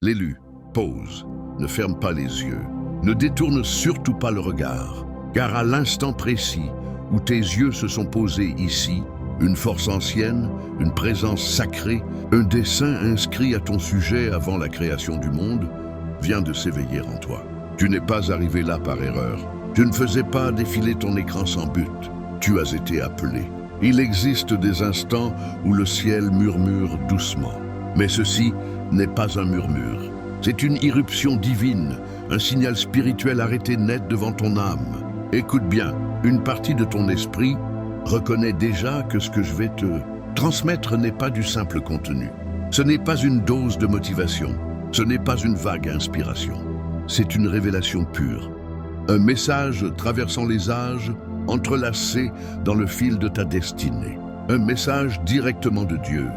L'élu, pause, ne ferme pas les yeux, ne détourne surtout pas le regard, car à l'instant précis où tes yeux se sont posés ici, une force ancienne, une présence sacrée, un dessein inscrit à ton sujet avant la création du monde, vient de s'éveiller en toi. Tu n'es pas arrivé là par erreur. Tu ne faisais pas défiler ton écran sans but. Tu as été appelé. Il existe des instants où le ciel murmure doucement. Mais ceci n'est pas un murmure. C'est une irruption divine, un signal spirituel arrêté net devant ton âme. Écoute bien, une partie de ton esprit reconnaît déjà que ce que je vais te transmettre n'est pas du simple contenu. Ce n'est pas une dose de motivation. Ce n'est pas une vague inspiration. C'est une révélation pure. Un message traversant les âges, entrelacé dans le fil de ta destinée. Un message directement de Dieu.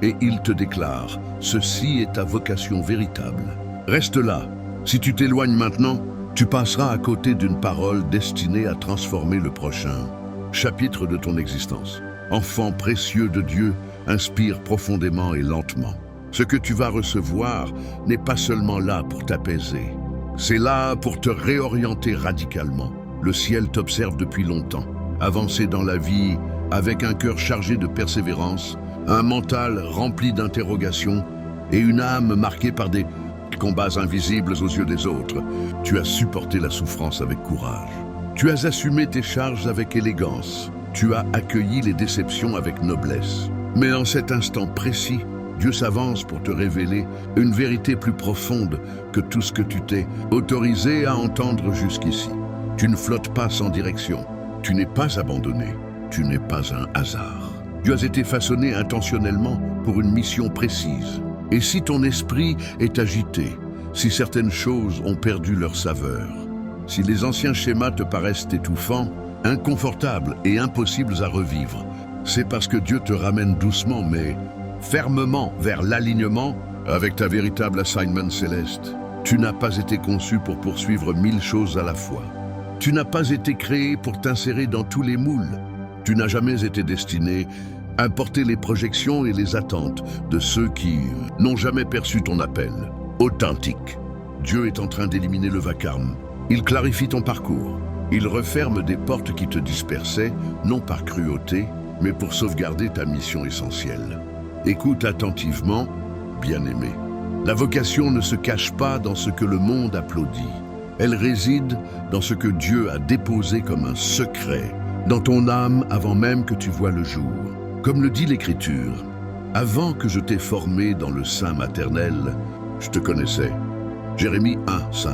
Et il te déclare, ceci est ta vocation véritable. Reste là. Si tu t'éloignes maintenant, tu passeras à côté d'une parole destinée à transformer le prochain chapitre de ton existence. Enfant précieux de Dieu, inspire profondément et lentement. Ce que tu vas recevoir n'est pas seulement là pour t'apaiser. C'est là pour te réorienter radicalement. Le ciel t'observe depuis longtemps. Avancer dans la vie avec un cœur chargé de persévérance, un mental rempli d'interrogations et une âme marquée par des combats invisibles aux yeux des autres. Tu as supporté la souffrance avec courage. Tu as assumé tes charges avec élégance. Tu as accueilli les déceptions avec noblesse. Mais en cet instant précis, Dieu s'avance pour te révéler une vérité plus profonde que tout ce que tu t'es autorisé à entendre jusqu'ici. Tu ne flottes pas sans direction. Tu n'es pas abandonné. Tu n'es pas un hasard. Tu as été façonné intentionnellement pour une mission précise. Et si ton esprit est agité, si certaines choses ont perdu leur saveur, si les anciens schémas te paraissent étouffants, inconfortables et impossibles à revivre, c'est parce que Dieu te ramène doucement mais fermement vers l'alignement avec ta véritable assignment céleste. Tu n'as pas été conçu pour poursuivre 1000 choses à la fois. Tu n'as pas été créé pour t'insérer dans tous les moules. Tu n'as jamais été destiné à porter les projections et les attentes de ceux qui n'ont jamais perçu ton appel authentique. Dieu est en train d'éliminer le vacarme. Il clarifie ton parcours. Il referme des portes qui te dispersaient, non par cruauté, mais pour sauvegarder ta mission essentielle. Écoute attentivement, bien-aimé. La vocation ne se cache pas dans ce que le monde applaudit. Elle réside dans ce que Dieu a déposé comme un secret dans ton âme avant même que tu vois le jour. Comme le dit l'Écriture, « Avant que je t'ai formé dans le sein maternel, je te connaissais. » Jérémie 1, 5.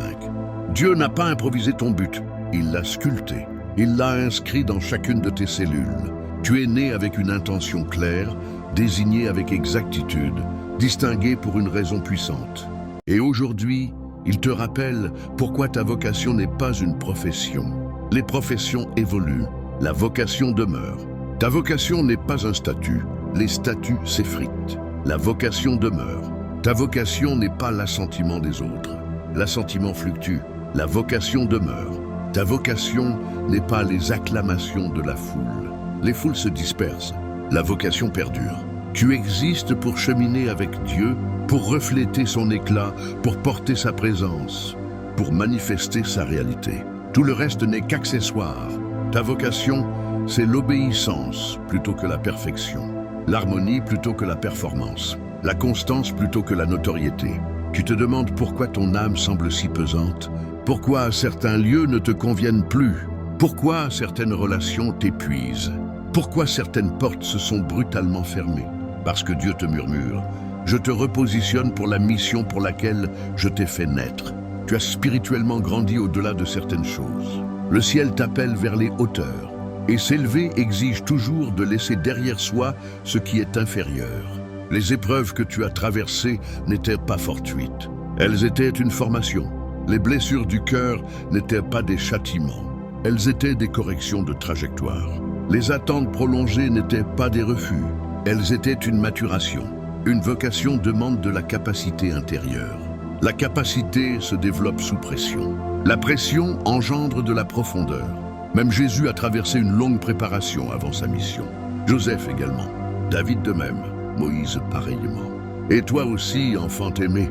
Dieu n'a pas improvisé ton but, il l'a sculpté. Il l'a inscrit dans chacune de tes cellules. Tu es né avec une intention claire, désigné avec exactitude, distingué pour une raison puissante. Et aujourd'hui, il te rappelle pourquoi ta vocation n'est pas une profession. Les professions évoluent, la vocation demeure. Ta vocation n'est pas un statut, les statuts s'effritent. La vocation demeure. Ta vocation n'est pas l'assentiment des autres. L'assentiment fluctue, la vocation demeure. Ta vocation n'est pas les acclamations de la foule. Les foules se dispersent, la vocation perdure. Tu existes pour cheminer avec Dieu, pour refléter son éclat, pour porter sa présence, pour manifester sa réalité. Tout le reste n'est qu'accessoire. Ta vocation, c'est l'obéissance plutôt que la perfection, l'harmonie plutôt que la performance, la constance plutôt que la notoriété. Tu te demandes pourquoi ton âme semble si pesante, pourquoi certains lieux ne te conviennent plus, pourquoi certaines relations t'épuisent, pourquoi certaines portes se sont brutalement fermées. Parce que Dieu te murmure, je te repositionne pour la mission pour laquelle je t'ai fait naître. Tu as spirituellement grandi au-delà de certaines choses. Le ciel t'appelle vers les hauteurs. Et s'élever exige toujours de laisser derrière soi ce qui est inférieur. Les épreuves que tu as traversées n'étaient pas fortuites. Elles étaient une formation. Les blessures du cœur n'étaient pas des châtiments. Elles étaient des corrections de trajectoire. Les attentes prolongées n'étaient pas des refus. Elles étaient une maturation. Une vocation demande de la capacité intérieure. La capacité se développe sous pression. La pression engendre de la profondeur. Même Jésus a traversé une longue préparation avant sa mission. Joseph également, David de même, Moïse pareillement. Et toi aussi, enfant aimé,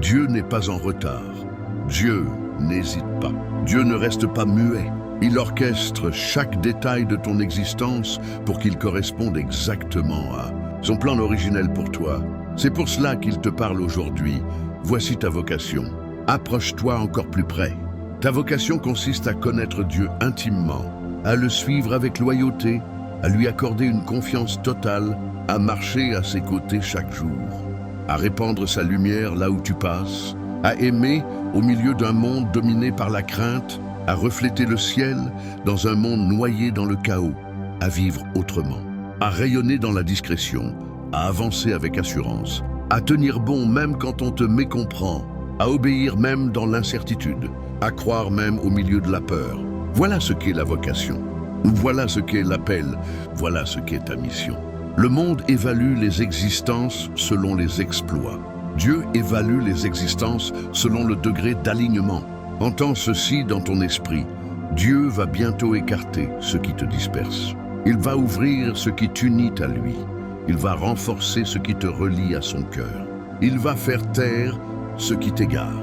Dieu n'est pas en retard. Dieu n'hésite pas. Dieu ne reste pas muet. Il orchestre chaque détail de ton existence pour qu'il corresponde exactement à son plan originel pour toi. C'est pour cela qu'il te parle aujourd'hui. Voici ta vocation. Approche-toi encore plus près. Ta vocation consiste à connaître Dieu intimement, à le suivre avec loyauté, à lui accorder une confiance totale, à marcher à ses côtés chaque jour, à répandre sa lumière là où tu passes, à aimer au milieu d'un monde dominé par la crainte, à refléter le ciel dans un monde noyé dans le chaos, à vivre autrement, à rayonner dans la discrétion, à avancer avec assurance, à tenir bon même quand on te mécomprend, à obéir même dans l'incertitude, à croire même au milieu de la peur. Voilà ce qu'est la vocation. Voilà ce qu'est l'appel. Voilà ce qu'est ta mission. Le monde évalue les existences selon les exploits. Dieu évalue les existences selon le degré d'alignement. Entends ceci dans ton esprit. Dieu va bientôt écarter ce qui te disperse. Il va ouvrir ce qui t'unit à lui. Il va renforcer ce qui te relie à son cœur. Il va faire taire ce qui t'égare.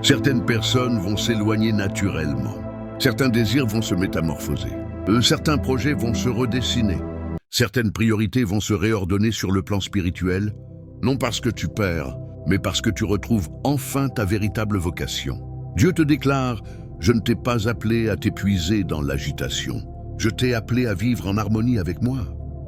Certaines personnes vont s'éloigner naturellement. Certains désirs vont se métamorphoser. Certains projets vont se redessiner. Certaines priorités vont se réordonner sur le plan spirituel, non parce que tu perds, mais parce que tu retrouves enfin ta véritable vocation. Dieu te déclare: je ne t'ai pas appelé à t'épuiser dans l'agitation. Je t'ai appelé à vivre en harmonie avec moi.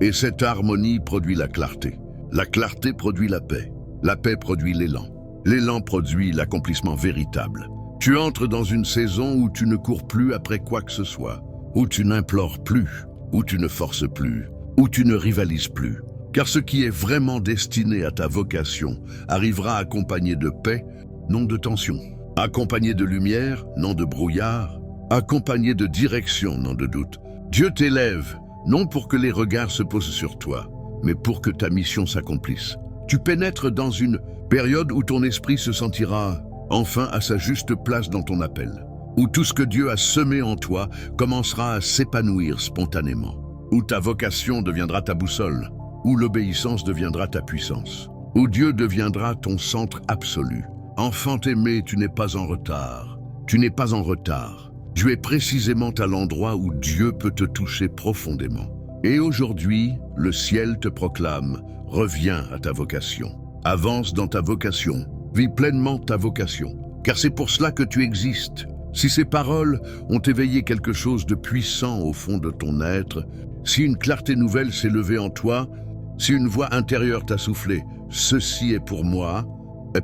Et cette harmonie produit la clarté. La clarté produit la paix. La paix produit l'élan. L'élan produit l'accomplissement véritable. Tu entres dans une saison où tu ne cours plus après quoi que ce soit, où tu n'implores plus, où tu ne forces plus, où tu ne rivalises plus. Car ce qui est vraiment destiné à ta vocation arrivera accompagné de paix, non de tension. Accompagné de lumière, non de brouillard. Accompagné de direction, non de doute. Dieu t'élève, non pour que les regards se posent sur toi, mais pour que ta mission s'accomplisse. Tu pénètres dans une période où ton esprit se sentira enfin à sa juste place dans ton appel, où tout ce que Dieu a semé en toi commencera à s'épanouir spontanément, où ta vocation deviendra ta boussole, où l'obéissance deviendra ta puissance, où Dieu deviendra ton centre absolu. Enfant aimé, tu n'es pas en retard. Tu n'es pas en retard. Tu es précisément à l'endroit où Dieu peut te toucher profondément. Et aujourd'hui, le ciel te proclame: reviens à ta vocation. Avance dans ta vocation. Vis pleinement ta vocation. Car c'est pour cela que tu existes. Si ces paroles ont éveillé quelque chose de puissant au fond de ton être, si une clarté nouvelle s'est levée en toi, si une voix intérieure t'a soufflé « Ceci est pour moi »,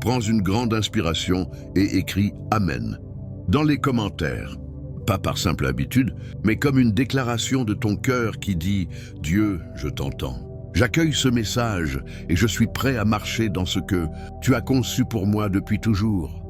prends une grande inspiration et écris « Amen » dans les commentaires. Pas par simple habitude, mais comme une déclaration de ton cœur qui dit « Dieu, je t'entends. J'accueille ce message et je suis prêt à marcher dans ce que tu as conçu pour moi depuis toujours. »